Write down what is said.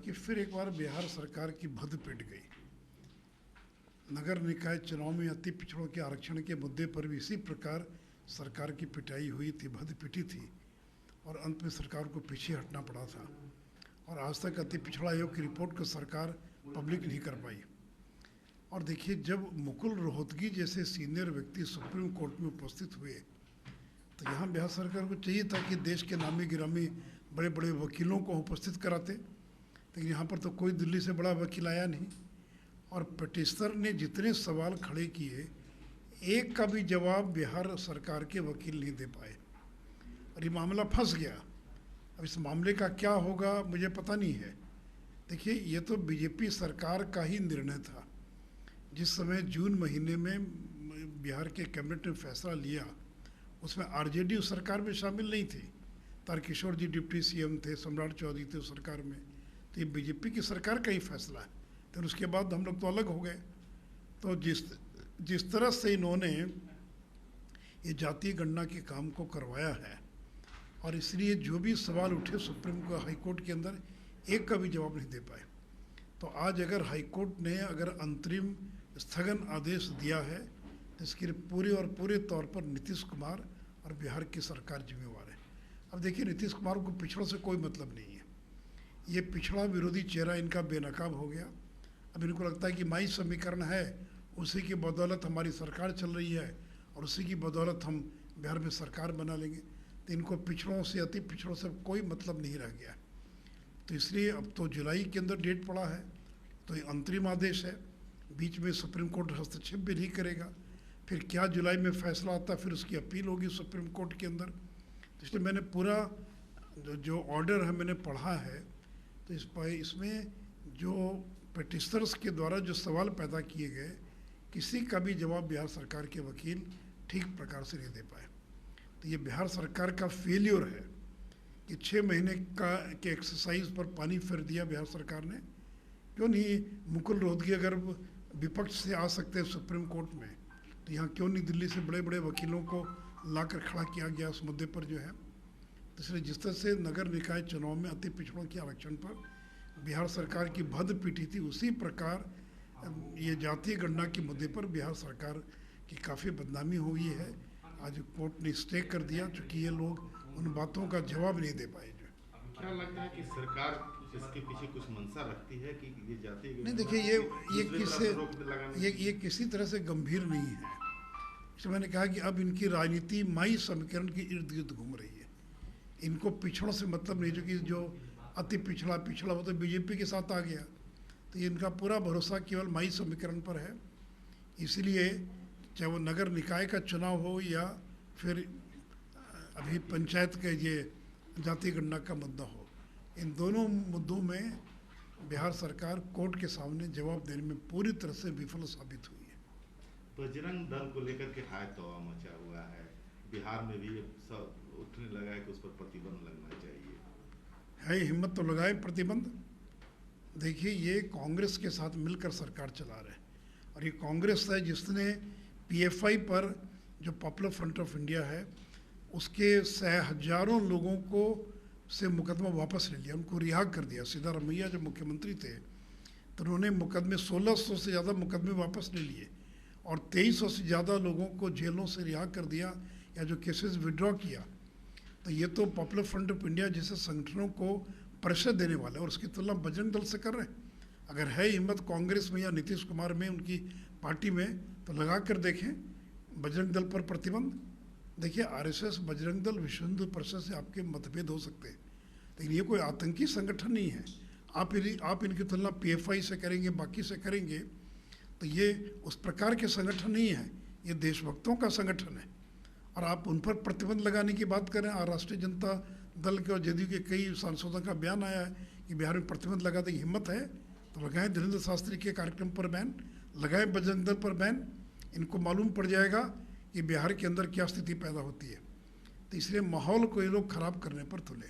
देखिए फिर एक बार बिहार सरकार की भद पिट गई। नगर निकाय चुनाव में अति पिछड़ों के आरक्षण के मुद्दे पर भी इसी प्रकार सरकार की पिटाई हुई थी, भद पिटी थी और अंत में सरकार को पीछे हटना पड़ा था। और आज तक अति पिछड़ा आयोग की रिपोर्ट को सरकार पब्लिक नहीं कर पाई। और देखिए, जब मुकुल रोहतगी जैसे सीनियर व्यक्ति सुप्रीम कोर्ट में उपस्थित हुए तो यहाँ बिहार सरकार को चाहिए था कि देश के नामी गिरामी बड़े बड़े वकीलों को उपस्थित कराते, लेकिन यहाँ पर तो कोई दिल्ली से बड़ा वकील आया नहीं। और पिटिशनर ने जितने सवाल खड़े किए, एक का भी जवाब बिहार सरकार के वकील नहीं दे पाए और ये मामला फंस गया। अब इस मामले का क्या होगा मुझे पता नहीं है। देखिए, ये तो बीजेपी सरकार का ही निर्णय था। जिस समय जून महीने में बिहार के कैबिनेट ने फैसला लिया, उसमें आरजेडी सरकार में शामिल नहीं थी। तारकिशोर जी डिप्टी सीएम थे, सम्राट चौधरी थे उस सरकार में, तो ये बीजेपी की सरकार का ही फैसला है। फिर उसके बाद हम लोग तो अलग हो गए। तो जिस तरह से इन्होंने ये जातीय गणना के काम को करवाया है, और इसलिए जो भी सवाल उठे सुप्रीम कोर्ट हाईकोर्ट के अंदर, एक का भी जवाब नहीं दे पाए। तो आज अगर हाईकोर्ट ने अगर अंतरिम स्थगन आदेश दिया है तो इसके लिए पूरे तौर पर नीतीश कुमार और बिहार की सरकार जिम्मेवार है। अब देखिए, नीतीश कुमार को पिछड़ों से कोई मतलब नहीं है। ये पिछड़ा विरोधी चेहरा इनका बेनकाब हो गया। अब इनको लगता है कि माई समीकरण है, उसी की बदौलत हमारी सरकार चल रही है और उसी की बदौलत हम बिहार में सरकार बना लेंगे। तो इनको पिछड़ों से, अति पिछड़ों से कोई मतलब नहीं रह गया। तो इसलिए अब तो जुलाई के अंदर डेट पड़ा है, तो ये अंतरिम आदेश है, बीच में सुप्रीम कोर्ट हस्तक्षेप भी नहीं करेगा। फिर क्या जुलाई में फैसला आता है, फिर उसकी अपील होगी सुप्रीम कोर्ट के अंदर। तो इसलिए मैंने पूरा जो ऑर्डर है मैंने पढ़ा है, तो इसमें जो पिटिशनर्स के द्वारा जो सवाल पैदा किए गए, किसी का भी जवाब बिहार सरकार के वकील ठीक प्रकार से नहीं दे पाए। तो ये बिहार सरकार का फेलियर है कि 6 महीने के एक्सरसाइज पर पानी फेर दिया बिहार सरकार ने। क्यों नहीं मुकुल रोहतगी अगर विपक्ष से आ सकते हैं सुप्रीम कोर्ट में, तो यहाँ क्यों नहीं दिल्ली से बड़े बड़े वकीलों को लाकर खड़ा किया गया उस मुद्दे पर जो है। तो इसलिए जिस तरह से नगर निकाय चुनाव में अति पिछड़ों के आरक्षण पर बिहार सरकार की भद पिटी थी, उसी प्रकार ये जातीय गणना के मुद्दे पर बिहार सरकार की काफ़ी बदनामी हुई है। आज कोर्ट ने स्टे कर दिया, चूँकि ये लोग उन बातों का जवाब नहीं दे पाए। जो क्या लगता है कि सरकार इसके पीछे कुछ मंशा रखती है कि ये जातीय नहीं, देखिए ये किसी तरह से गंभीर नहीं है। इसलिए मैंने कहा कि अब इनकी राजनीति माई समीकरण के इर्द गिर्द घूम रही है। इनको पिछड़ों से मतलब नहीं, जो कि जो अति पिछड़ा वो तो बीजेपी के साथ आ गया। तो इनका पूरा भरोसा केवल माई समीकरण पर है। इसलिए चाहे वो नगर निकाय का चुनाव हो या फिर अभी पंचायत के ये जातीय गणना का मुद्दा हो, इन दोनों मुद्दों में बिहार सरकार कोर्ट के सामने जवाब देने में पूरी तरह से विफल साबित हुई है। बजरंग दल को लेकर के हाय तौबा मचा हुआ है, बिहार में भी सब उठने लगा है कि उस पर प्रतिबंध लगना चाहिए। है हिम्मत तो लगाए प्रतिबंध। देखिए, ये कांग्रेस के साथ मिलकर सरकार चला रहे हैं, और ये कांग्रेस है जिसने पीएफआई पर, जो पॉपुलर फ्रंट ऑफ इंडिया है, उसके हजारों लोगों को से मुकदमा वापस ले लिया, उनको रिहा कर दिया। सिद्धारमैया जब मुख्यमंत्री थे तो उन्होंने मुकदमे 1600 से ज़्यादा मुकदमे वापस ले लिए और 2300 से ज़्यादा लोगों को जेलों से रिहा कर दिया या जो केसेस विड्रॉ किया। तो ये तो पॉपुलर फ्रंट ऑफ इंडिया जैसे संगठनों को प्रेशर देने वाले, और उसकी तुलना बजरंग दल से कर रहे हैं। अगर है हिम्मत कांग्रेस में या नीतीश कुमार में, उनकी पार्टी में, तो लगा कर देखें बजरंग दल पर प्रतिबंध। देखिए, आरएसएस, बजरंग दल, विश्व हिंदू परिषद से आपके मतभेद हो सकते हैं, लेकिन ये कोई आतंकी संगठन नहीं है। आप इनकी तुलना पीएफआई से करेंगे, बाकी से करेंगे, तो ये उस प्रकार के संगठन नहीं है। ये देशभक्तों का संगठन है, और आप उन पर प्रतिबंध लगाने की बात करें। और राष्ट्रीय जनता दल के और जेडीयू के कई सांसदों का बयान आया है कि बिहार में प्रतिबंध लगाने की हिम्मत है तो लगाएं धीरेन्द्र शास्त्री के कार्यक्रम पर बैन, लगाएं बजरंग दल पर बैन। इनको मालूम पड़ जाएगा कि बिहार के अंदर क्या स्थिति पैदा होती है। तो इसलिए माहौल को ये लोग खराब करने पर तुले।